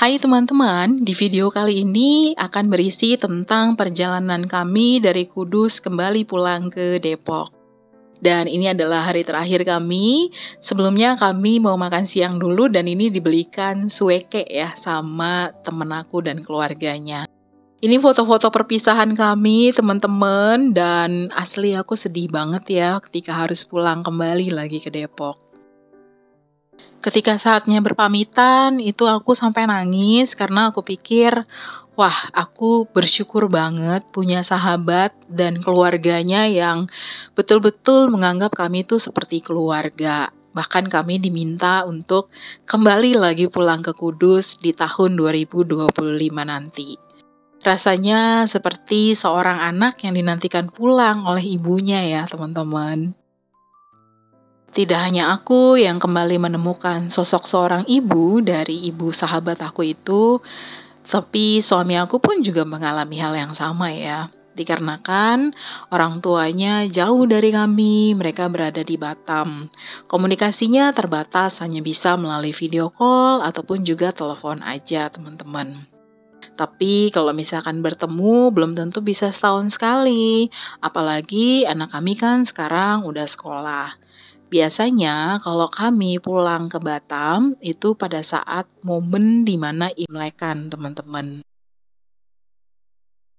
Hai teman-teman, di video kali ini akan berisi tentang perjalanan kami dari Kudus kembali pulang ke Depok. Dan ini adalah hari terakhir kami. Sebelumnya kami mau makan siang dulu dan ini dibelikan sueke ya sama temen aku dan keluarganya. Ini foto-foto perpisahan kami teman-teman dan asli aku sedih banget ya ketika harus pulang kembali lagi ke Depok. Ketika saatnya berpamitan, itu aku sampai nangis karena aku pikir, wah, aku bersyukur banget punya sahabat dan keluarganya yang betul-betul menganggap kami itu seperti keluarga. Bahkan kami diminta untuk kembali lagi pulang ke Kudus di tahun 2025 nanti. Rasanya seperti seorang anak yang dinantikan pulang oleh ibunya ya, teman-teman. Tidak hanya aku yang kembali menemukan sosok seorang ibu dari ibu sahabat aku itu, tapi suami aku pun juga mengalami hal yang sama ya. Dikarenakan orang tuanya jauh dari kami, mereka berada di Batam. Komunikasinya terbatas, hanya bisa melalui video call ataupun juga telepon aja, teman-teman. Tapi kalau misalkan bertemu, belum tentu bisa setahun sekali. Apalagi anak kami kan sekarang udah sekolah. Biasanya kalau kami pulang ke Batam itu pada saat momen di mana Imlekan, teman-teman.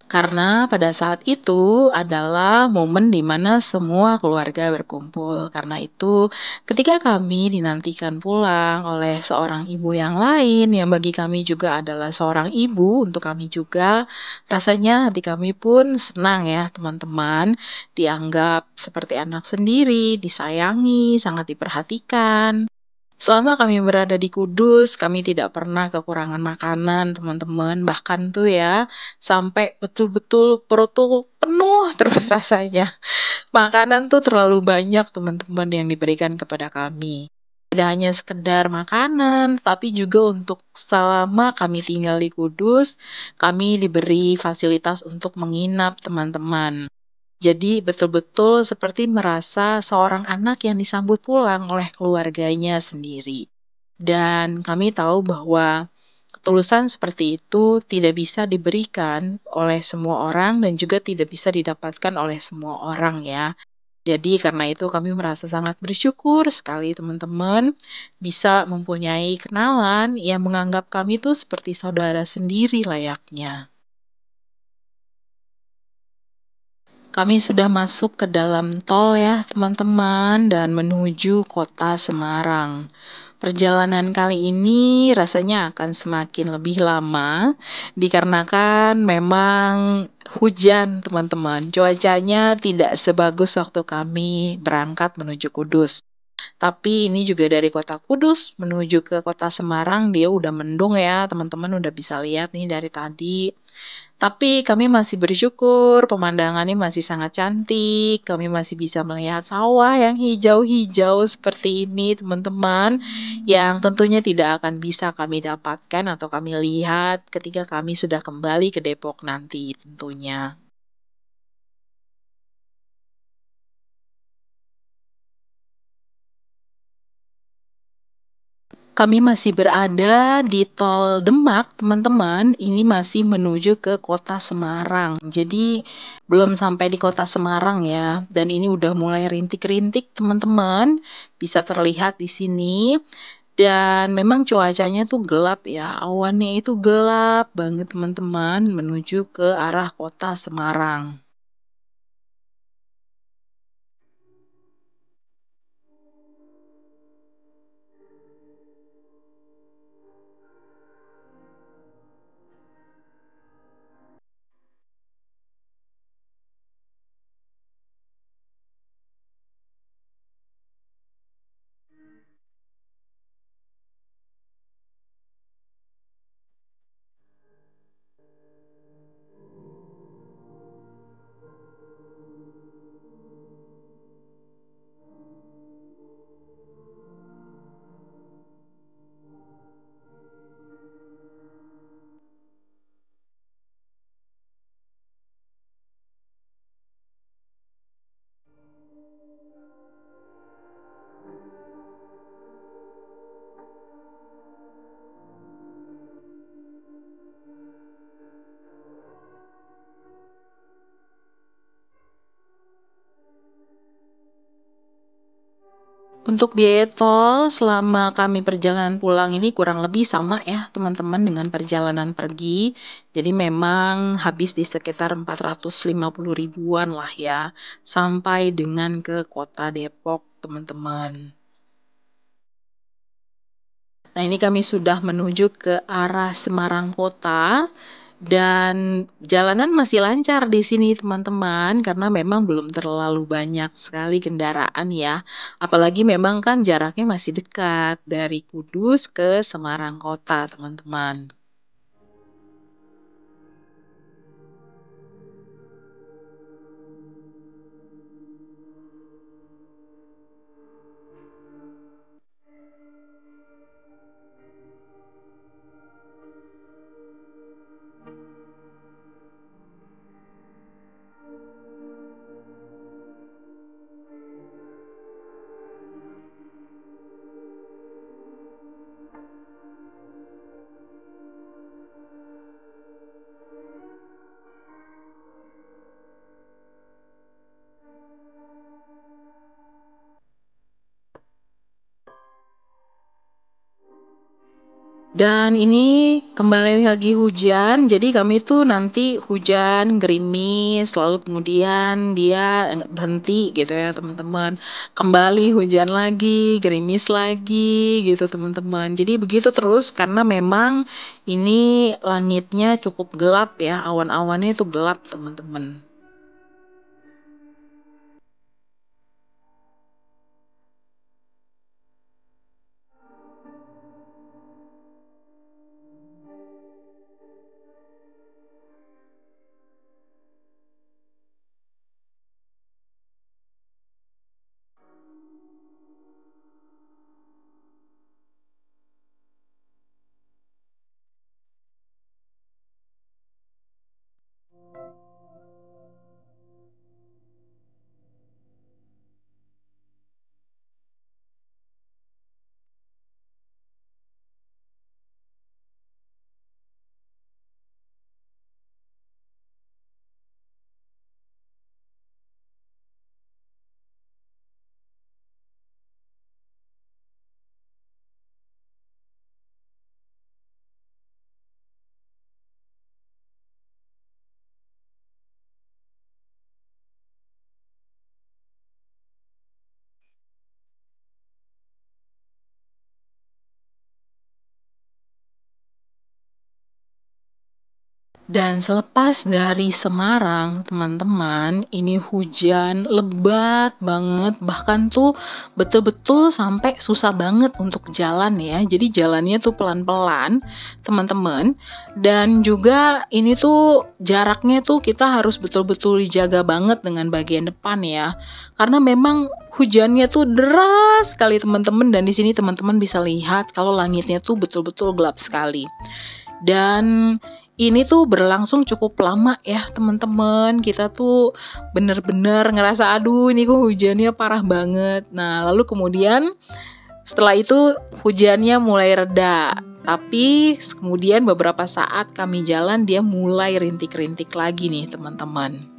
Karena pada saat itu adalah momen di mana semua keluarga berkumpul. Karena itu, ketika kami dinantikan pulang oleh seorang ibu yang lain, yang bagi kami juga adalah seorang ibu untuk kami juga, rasanya hati kami pun senang ya, teman-teman. Dianggap seperti anak sendiri, disayangi, sangat diperhatikan. Selama kami berada di Kudus, kami tidak pernah kekurangan makanan, teman-teman. Bahkan tuh ya, sampai betul-betul perut tuh penuh terus rasanya. Makanan tuh terlalu banyak, teman-teman, yang diberikan kepada kami. Tidak hanya sekedar makanan, tapi juga untuk selama kami tinggal di Kudus, kami diberi fasilitas untuk menginap, teman-teman. Jadi betul-betul seperti merasa seorang anak yang disambut pulang oleh keluarganya sendiri. Dan kami tahu bahwa ketulusan seperti itu tidak bisa diberikan oleh semua orang dan juga tidak bisa didapatkan oleh semua orang ya. Jadi karena itu kami merasa sangat bersyukur sekali teman-teman bisa mempunyai kenalan yang menganggap kami itu seperti saudara sendiri layaknya. Kami sudah masuk ke dalam tol ya, teman-teman, dan menuju kota Semarang. Perjalanan kali ini rasanya akan semakin lebih lama, dikarenakan memang hujan, teman-teman. Cuacanya tidak sebagus waktu kami berangkat menuju Kudus. Tapi ini juga dari kota Kudus menuju ke kota Semarang, dia udah mendung ya, teman-teman udah bisa lihat nih dari tadi. Tapi kami masih bersyukur, pemandangannya masih sangat cantik, kami masih bisa melihat sawah yang hijau-hijau seperti ini, teman-teman, yang tentunya tidak akan bisa kami dapatkan atau kami lihat ketika kami sudah kembali ke Depok nanti tentunya. Kami masih berada di Tol Demak, teman-teman. Ini masih menuju ke kota Semarang. Jadi belum sampai di kota Semarang ya. Dan ini udah mulai rintik-rintik, teman-teman. Bisa terlihat di sini. Dan memang cuacanya tuh gelap ya. Awannya itu gelap banget, teman-teman, menuju ke arah kota Semarang. Untuk biaya tol selama kami perjalanan pulang ini kurang lebih sama ya teman-teman dengan perjalanan pergi. Jadi memang habis di sekitar 450 ribuan lah ya sampai dengan ke kota Depok teman-teman. Nah, ini kami sudah menuju ke arah Semarang Kota dan jalanan masih lancar di sini teman-teman karena memang belum terlalu banyak sekali kendaraan ya. Apalagi memang kan jaraknya masih dekat dari Kudus ke Semarang Kota, teman-teman. Dan ini kembali lagi hujan, jadi kami tuh nanti hujan, gerimis, lalu kemudian dia berhenti gitu ya teman-teman. Kembali hujan lagi, gerimis lagi gitu teman-teman. Jadi begitu terus karena memang ini langitnya cukup gelap ya, awan-awannya itu gelap teman-teman. Dan selepas dari Semarang, teman-teman, ini hujan lebat banget, bahkan tuh betul-betul sampai susah banget untuk jalan ya. Jadi jalannya tuh pelan-pelan, teman-teman. Dan juga ini tuh jaraknya tuh kita harus betul-betul dijaga banget dengan bagian depan ya. Karena memang hujannya tuh deras sekali teman-teman dan di sini teman-teman bisa lihat kalau langitnya tuh betul-betul gelap sekali. Dan ini tuh berlangsung cukup lama ya teman-teman. Kita tuh bener-bener ngerasa aduh ini kok hujannya parah banget. Nah lalu kemudian setelah itu hujannya mulai reda. Tapi kemudian beberapa saat kami jalan dia mulai rintik-rintik lagi nih teman-teman.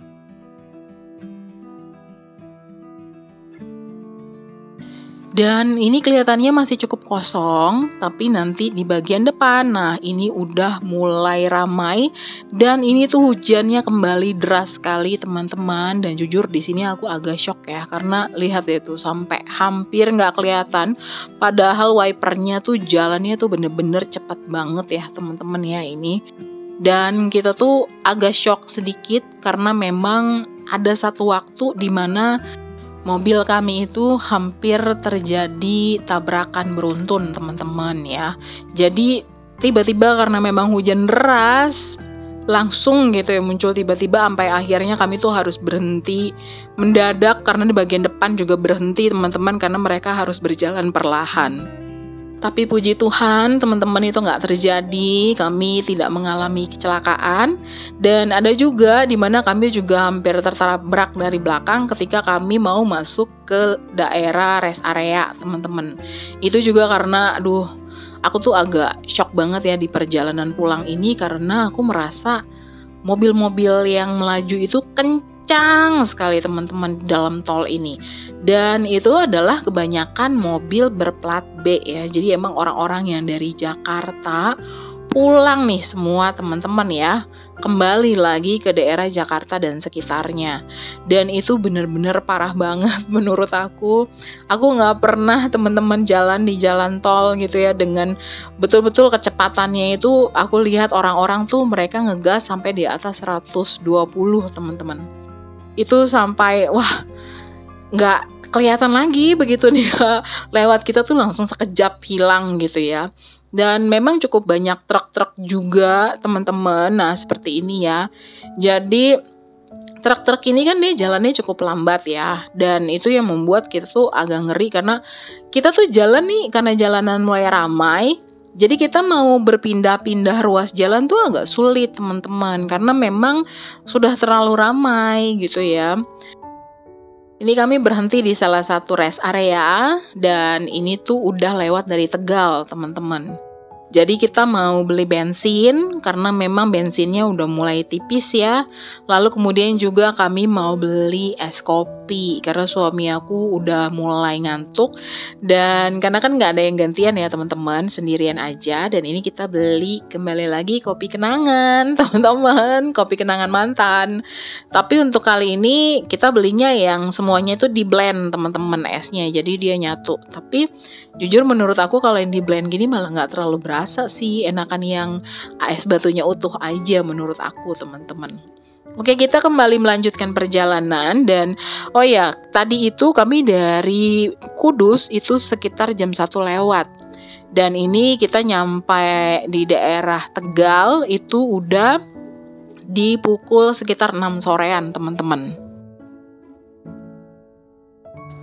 Dan ini kelihatannya masih cukup kosong, tapi nanti di bagian depan, nah ini udah mulai ramai dan ini tuh hujannya kembali deras sekali teman-teman. Dan jujur di sini aku agak shock ya, karena lihat deh tuh sampai hampir nggak kelihatan. Padahal wipernya tuh jalannya tuh bener-bener cepet banget ya teman-teman ya ini. Dan kita tuh agak shock sedikit karena memang ada satu waktu di mana mobil kami itu hampir terjadi tabrakan beruntun teman-teman ya. Jadi tiba-tiba karena memang hujan deras langsung gitu ya muncul tiba-tiba sampai akhirnya kami tuh harus berhenti mendadak karena di bagian depan juga berhenti teman-teman karena mereka harus berjalan perlahan. Tapi puji Tuhan teman-teman itu nggak terjadi, kami tidak mengalami kecelakaan. Dan ada juga di mana kami juga hampir tertabrak dari belakang ketika kami mau masuk ke daerah rest area teman-teman. Itu juga karena aku tuh agak shock banget ya di perjalanan pulang ini karena aku merasa mobil-mobil yang melaju itu kencang sekali teman-teman di dalam tol ini. Dan itu adalah kebanyakan mobil berplat B ya. Jadi emang orang-orang yang dari Jakarta pulang nih semua teman-teman ya, kembali lagi ke daerah Jakarta dan sekitarnya. Dan itu bener-bener parah banget menurut aku. Aku nggak pernah teman-teman jalan di jalan tol gitu ya dengan betul-betul kecepatannya itu. Aku lihat orang-orang tuh mereka ngegas sampai di atas 120 teman-teman. Itu sampai wah nggak kelihatan lagi begitu nih lewat kita tuh langsung sekejap hilang gitu ya. Dan memang cukup banyak truk-truk juga teman-teman. Nah seperti ini ya. Jadi truk-truk ini kan dia jalannya cukup lambat ya. Dan itu yang membuat kita tuh agak ngeri karena kita tuh jalan nih karena jalanan mulai ramai. Jadi kita mau berpindah-pindah ruas jalan tuh agak sulit teman-teman. Karena memang sudah terlalu ramai gitu ya. Ini kami berhenti di salah satu rest area dan ini tuh udah lewat dari Tegal, teman-teman. Jadi kita mau beli bensin karena memang bensinnya udah mulai tipis ya. Lalu kemudian juga kami mau beli es kopi karena suami aku udah mulai ngantuk. Dan karena kan nggak ada yang gantian ya teman-teman, sendirian aja. Dan ini kita beli kembali lagi kopi kenangan teman-teman, kopi kenangan mantan. Tapi untuk kali ini kita belinya yang semuanya itu di blend teman-teman esnya. Jadi dia nyatu. Tapi jujur menurut aku kalau yang di blend gini malah nggak terlalu berasa sih, enakan yang es batunya utuh aja menurut aku teman-teman. Oke, kita kembali melanjutkan perjalanan dan oh ya tadi itu kami dari Kudus itu sekitar jam 1 lewat dan ini kita nyampe di daerah Tegal itu udah di pukul sekitar 6 sorean teman-teman.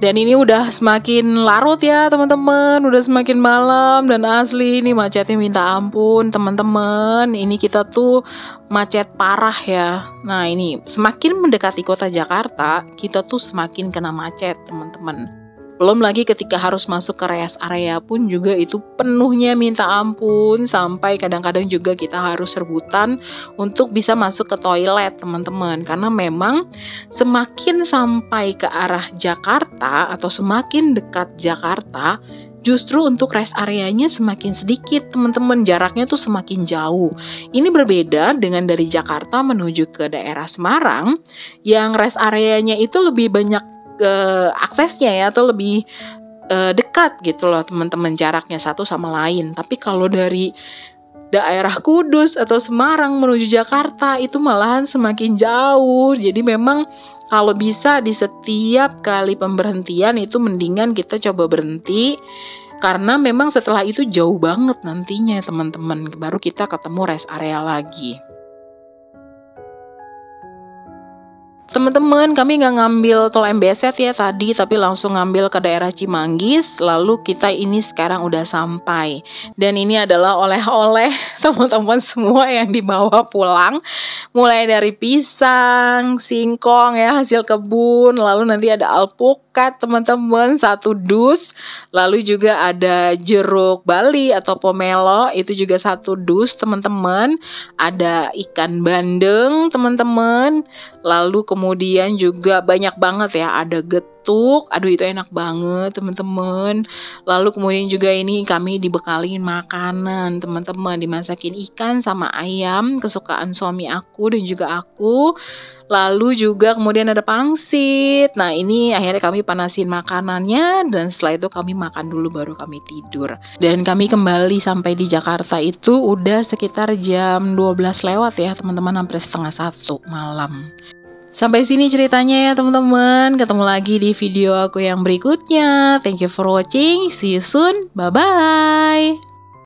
Dan ini udah semakin larut ya teman-teman, udah semakin malam dan asli ini macetnya minta ampun teman-teman. Ini kita tuh macet parah ya. Nah ini semakin mendekati kota Jakarta, kita tuh semakin kena macet teman-teman. Belum lagi ketika harus masuk ke rest area pun juga itu penuhnya minta ampun. Sampai kadang-kadang juga kita harus rebutan untuk bisa masuk ke toilet teman-teman. Karena memang semakin sampai ke arah Jakarta atau semakin dekat Jakarta, justru untuk rest areanya semakin sedikit teman-teman, jaraknya tuh semakin jauh. Ini berbeda dengan dari Jakarta menuju ke daerah Semarang yang rest areanya itu lebih banyak aksesnya ya atau lebih dekat gitu loh teman-teman, jaraknya satu sama lain. Tapi kalau dari daerah Kudus atau Semarang menuju Jakarta itu malahan semakin jauh. Jadi memang kalau bisa di setiap kali pemberhentian itu mendingan kita coba berhenti karena memang setelah itu jauh banget nantinya teman-teman, baru kita ketemu rest area lagi. Teman-teman, kami nggak ngambil tol MBZ ya tadi, tapi langsung ngambil ke daerah Cimanggis. Lalu kita ini sekarang udah sampai. Dan ini adalah oleh-oleh teman-teman semua yang dibawa pulang. Mulai dari pisang, singkong ya, hasil kebun. Lalu nanti ada alpukat teman-teman, 1 dus. Lalu juga ada jeruk Bali atau pomelo, itu juga 1 dus teman-teman. Ada ikan bandeng teman-teman. Lalu kemudian juga banyak banget ya, ada getuk, aduh itu enak banget teman-teman. Lalu kemudian juga ini kami dibekalin makanan teman-teman, dimasakin ikan sama ayam kesukaan suami aku dan juga aku. Lalu juga kemudian ada pangsit. Nah ini akhirnya kami panasin makanannya dan setelah itu kami makan dulu baru kami tidur. Dan kami kembali sampai di Jakarta itu udah sekitar jam 12 lewat ya teman-teman, hampir setengah 1 malam. Sampai sini ceritanya ya teman-teman. Ketemu lagi di video aku yang berikutnya. Thank you for watching. See you soon. Bye-bye.